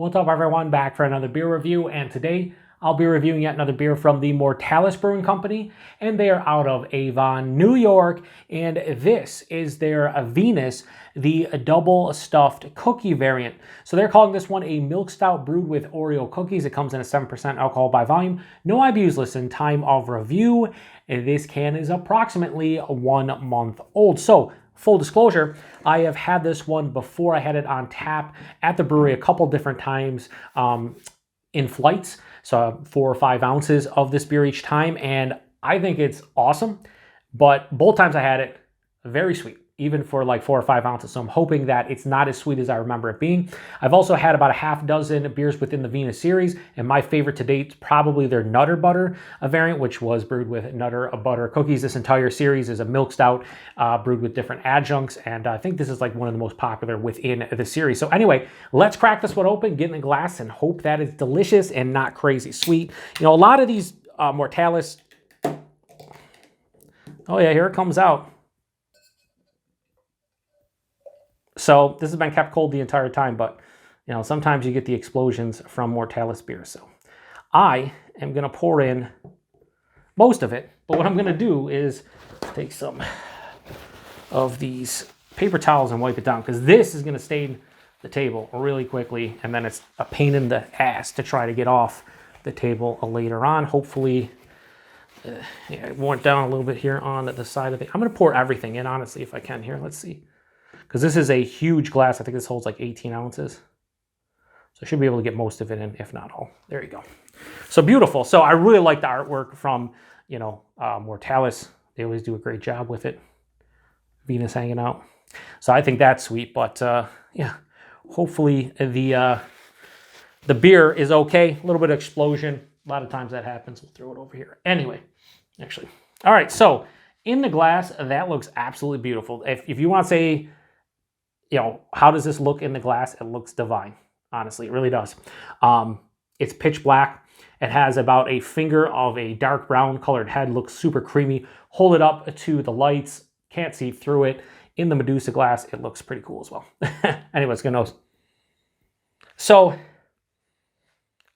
What's up, everyone? Back for another beer review, and today I'll be reviewing yet another beer from the Mortalis Brewing Company, and they are out of Avon, New York, and this is their Venus, the double stuffed cookie variant. So they're calling this one a Milk Stout brewed with Oreo cookies. It comes in at 7% alcohol by volume. No IBUs listed. Time of review. This can is approximately 1 month old. So full disclosure, I have had this one before. I had it on tap at the brewery a couple different times in flights. So 4 or 5 ounces of this beer each time. And I think it's awesome. But both times I had it, very sweet, even for like 4 or 5 ounces. So I'm hoping that it's not as sweet as I remember it being. I've also had about a half dozen beers within the Venus series, and my favorite to date is probably their Nutter Butter variant, which was brewed with Nutter Butter cookies. This entire series is a Milk Stout brewed with different adjuncts, and I think this is like one of the most popular within the series. So anyway, let's crack this one open, get in the glass, and hope that it's delicious and not crazy sweet. You know, a lot of these Mortalis, oh yeah, here it comes out. So this has been kept cold the entire time, but you know, sometimes you get the explosions from Mortalis beer. So I am going to pour in most of it, but what I'm going to do is take some of these paper towels and wipe it down, because this is going to stain the table really quickly, and then it's a pain in the ass to try to get off the table later on. Hopefully, yeah, it went down a little bit here on the side of it. I'm going to pour everything in, honestly, if I can here. Let's see. Because this is a huge glass. I think this holds like 18 ounces. So I should be able to get most of it in, if not all. There you go. So beautiful. So I really like the artwork from, you know, Mortalis. They always do a great job with it. Venus hanging out. So I think that's sweet. But yeah, hopefully the beer is okay. A little bit of explosion. A lot of times that happens. We'll throw it over here. Anyway, actually. All right. So in the glass, that looks absolutely beautiful. If you want to say, you know, how does this look in the glass? It looks divine. Honestly, it really does. It's pitch black. It has about a finger of a dark brown colored head. Looks super creamy. Hold it up to the lights. Can't see through it. In the Medusa glass, it looks pretty cool as well. Anyways, good nose. So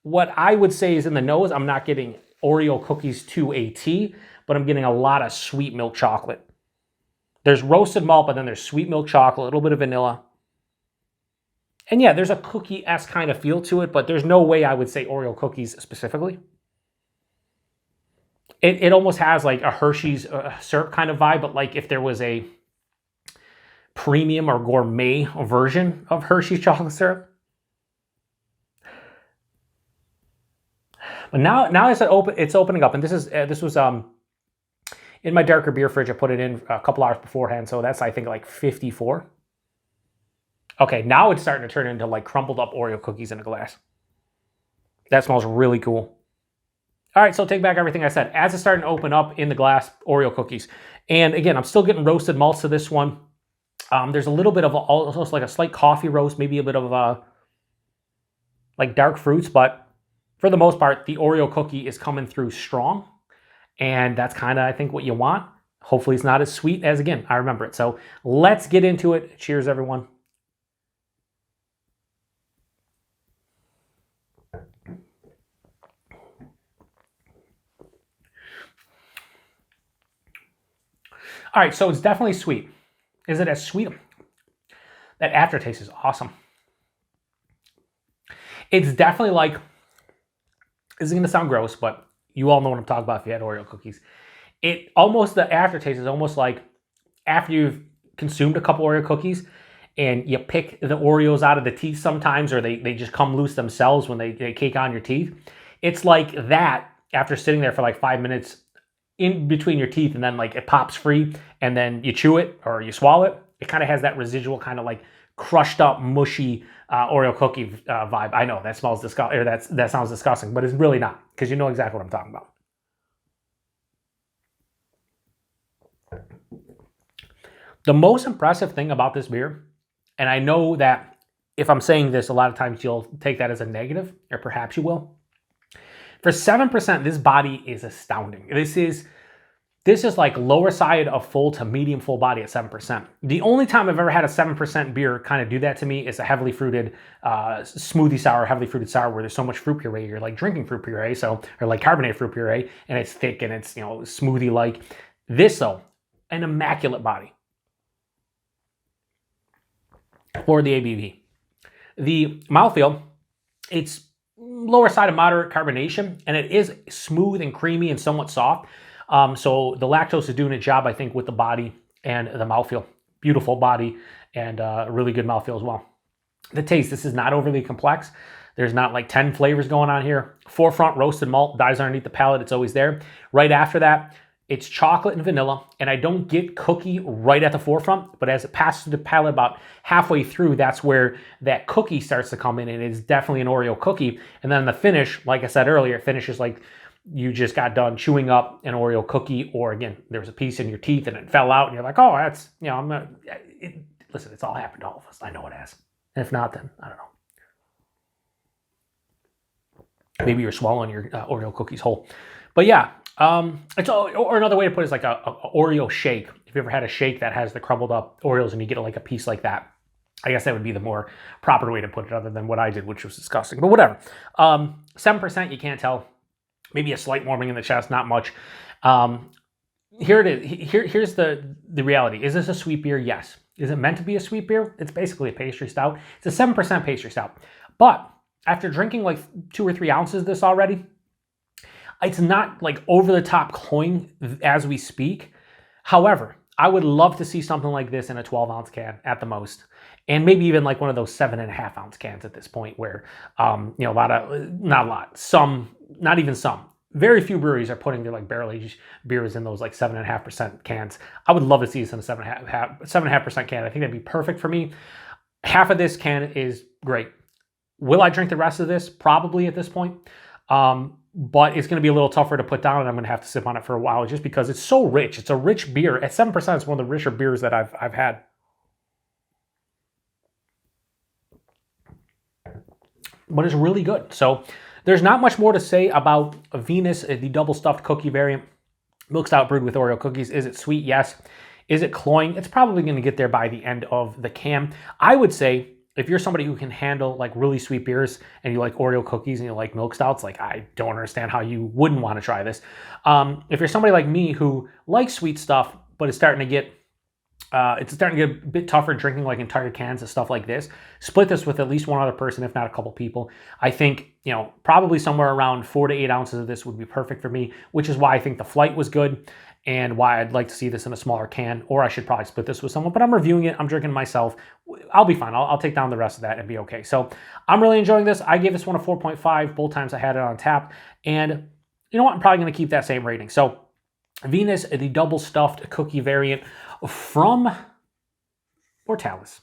what I would say is in the nose, I'm not getting Oreo cookies to a T, but I'm getting a lot of sweet milk chocolate. There's roasted malt, but then there's sweet milk chocolate, a little bit of vanilla. And yeah, there's a cookie-esque kind of feel to it, but there's no way I would say Oreo cookies specifically. It almost has like a Hershey's syrup kind of vibe, but like if there was a premium or gourmet version of Hershey's chocolate syrup. But now it's opening up, and this was in my darker beer fridge. I put it in a couple hours beforehand, so that's, I think, like 54. Okay, now it's starting to turn into like crumbled up Oreo cookies in a glass. That smells really cool. All right, so take back everything I said. As it's starting to open up in the glass, Oreo cookies. And again, I'm still getting roasted malts to this one. There's a little bit of almost like a slight coffee roast, maybe a bit of like dark fruits, but for the most part, the Oreo cookie is coming through strong. And that's kind of, I think, what you want. Hopefully it's not as sweet as, again, I remember it. So let's get into it. Cheers, everyone. All right, so it's definitely sweet. Is it as sweet? That aftertaste is awesome. It's definitely like, this is going to sound gross, but you all know what I'm talking about if you had Oreo cookies. The aftertaste is almost like after you've consumed a couple Oreo cookies and you pick the Oreos out of the teeth sometimes, or they just come loose themselves when they cake on your teeth. It's like that after sitting there for like 5 minutes in between your teeth, and then like it pops free, and then you chew it or you swallow it. It kind of has that residual kind of like crushed up, mushy Oreo cookie vibe. I know that smells disgusting, or that sounds disgusting, but it's really not, because you know exactly what I'm talking about. The most impressive thing about this beer, and I know that if I'm saying this, a lot of times you'll take that as a negative, or perhaps you will. For 7%, this body is astounding. This is This is like lower side of full to medium full body at 7%. The only time I've ever had a 7% beer kind of do that to me is a heavily fruited smoothie sour, heavily fruited sour where there's so much fruit puree. You're like drinking fruit puree, or like carbonated fruit puree, and it's thick and it's, smoothie-like. This though, an immaculate body for the ABV. The mouthfeel, it's lower side of moderate carbonation, and it is smooth and creamy and somewhat soft. So the lactose is doing its job, I think, with the body and the mouthfeel. Beautiful body and really good mouthfeel as well. The taste, this is not overly complex. There's not like 10 flavors going on here. Forefront roasted malt dies underneath the palate. It's always there. Right after that, it's chocolate and vanilla, and I don't get cookie right at the forefront, but as it passes through the palate about halfway through, that's where that cookie starts to come in, and it's definitely an Oreo cookie. And then the finish, like I said earlier, it finishes like you just got done chewing up an Oreo cookie, or again, there was a piece in your teeth and it fell out, and you're like, oh, that's, listen, it's all happened to all of us. I know it has. And if not, then I don't know. Maybe you're swallowing your Oreo cookies whole. But yeah, or another way to put it is like a Oreo shake. If you ever had a shake that has the crumbled up Oreos and you get like a piece like that, I guess that would be the more proper way to put it, other than what I did, which was disgusting. But whatever. 7%, you can't tell. Maybe a slight warming in the chest, not much. Here it is. Here's the reality. Is this a sweet beer? Yes. Is it meant to be a sweet beer? It's basically a pastry stout. It's a 7% pastry stout. But after drinking like 2 or 3 ounces of this already, it's not like over the top cloying as we speak. However, I would love to see something like this in a 12-ounce can at the most. And maybe even like one of those 7.5-ounce cans at this point where, not even some. Very few breweries are putting their like barrel-aged beers in those like 7.5% cans. I would love to see this in a 7.5% can. I think that'd be perfect for me. Half of this can is great. Will I drink the rest of this? Probably at this point. But it's going to be a little tougher to put down, and I'm going to have to sip on it for a while just because it's so rich. It's a rich beer. At 7%, it's one of the richer beers that I've had. But it's really good. So there's not much more to say about Venus, the double stuffed cookie variant. Milk Stout brewed with Oreo cookies. Is it sweet? Yes. Is it cloying? It's probably going to get there by the end of the can. I would say, if you're somebody who can handle like really sweet beers and you like Oreo cookies and you like milk stouts, like I don't understand how you wouldn't want to try this. If you're somebody like me who likes sweet stuff, but it's starting to get a bit tougher drinking like entire cans of stuff like this, split this with at least one other person, if not a couple people. I think, probably somewhere around 4 to 8 ounces of this would be perfect for me, which is why I think the flight was good and why I'd like to see this in a smaller can, or I should probably split this with someone, but I'm reviewing it, I'm drinking it myself. I'll be fine. I'll take down the rest of that and be okay. So I'm really enjoying this. I gave this one a 4.5 both times I had it on tap, and you know what? I'm probably going to keep that same rating. So Venus, the double stuffed cookie variant from Mortalis.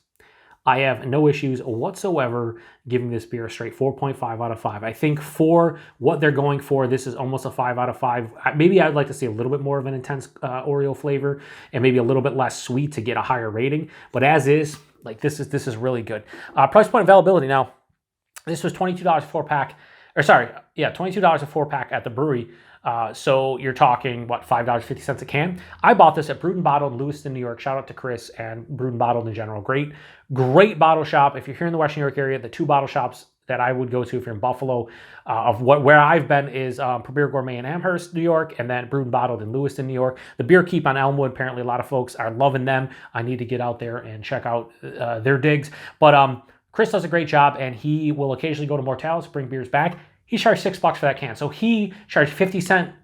I have no issues whatsoever giving this beer a straight 4.5 out of 5. I think for what they're going for, this is almost a 5 out of 5. Maybe I'd like to see a little bit more of an intense Oreo flavor and maybe a little bit less sweet to get a higher rating. But as is, like this is really good. Price point availability now. This was $22 a 4-pack. $22 a 4-pack at the brewery. So you're talking, $5.50 a can. I bought this at Brewed and Bottled in Lewiston, New York. Shout out to Chris and Brewed and Bottled in general. Great bottle shop. If you're here in the Western New York area, the 2 bottle shops that I would go to if you're in Buffalo, where I've been is Premier Gourmet in Amherst, New York, and then Brewed and Bottled in Lewiston, New York. The Beer Keep on Elmwood, apparently a lot of folks are loving them. I need to get out there and check out their digs. But Chris does a great job, and he will occasionally go to Mortalis, bring beers back. He charged $6 for that can. So he charged 50 cents,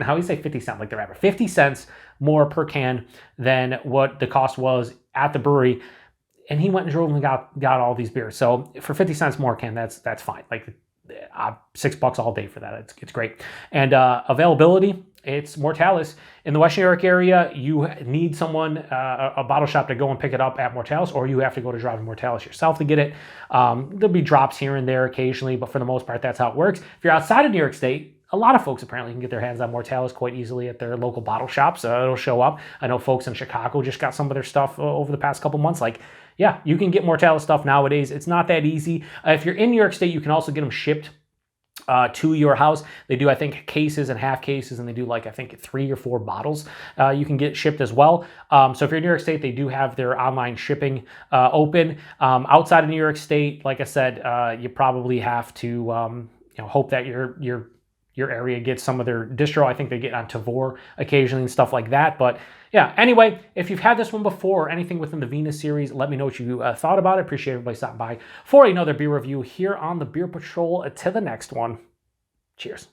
how do you say 50 cents like the rapper? 50 cents more per can than what the cost was at the brewery. And he went and drove and got all these beers. So for 50 cents more a can, that's fine. Like $6 all day for that. It's great. And availability, it's Mortalis. In the Western New York area, you need someone, a bottle shop to go and pick it up at Mortalis, or you have to go to Driving Mortalis yourself to get it. There'll be drops here and there occasionally, but for the most part, that's how it works. If you're outside of New York State, a lot of folks apparently can get their hands on Mortalis quite easily at their local bottle shops. It'll show up. I know folks in Chicago just got some of their stuff over the past couple months. Like, yeah, you can get Mortalis stuff nowadays. It's not that easy. If you're in New York State, you can also get them shipped to your house. They do, I think, cases and half cases, and they do like, I think, 3 or 4 bottles you can get shipped as well. So if you're in New York State, they do have their online shipping open. Outside of New York State, like I said, you probably have to hope that your area gets some of their distro. I think they get on Tavor occasionally and stuff like that. But yeah, anyway, if you've had this one before or anything within the Venus series, let me know what you thought about it. Appreciate everybody stopping by for another beer review here on the Beer Patrol. To the next one. Cheers.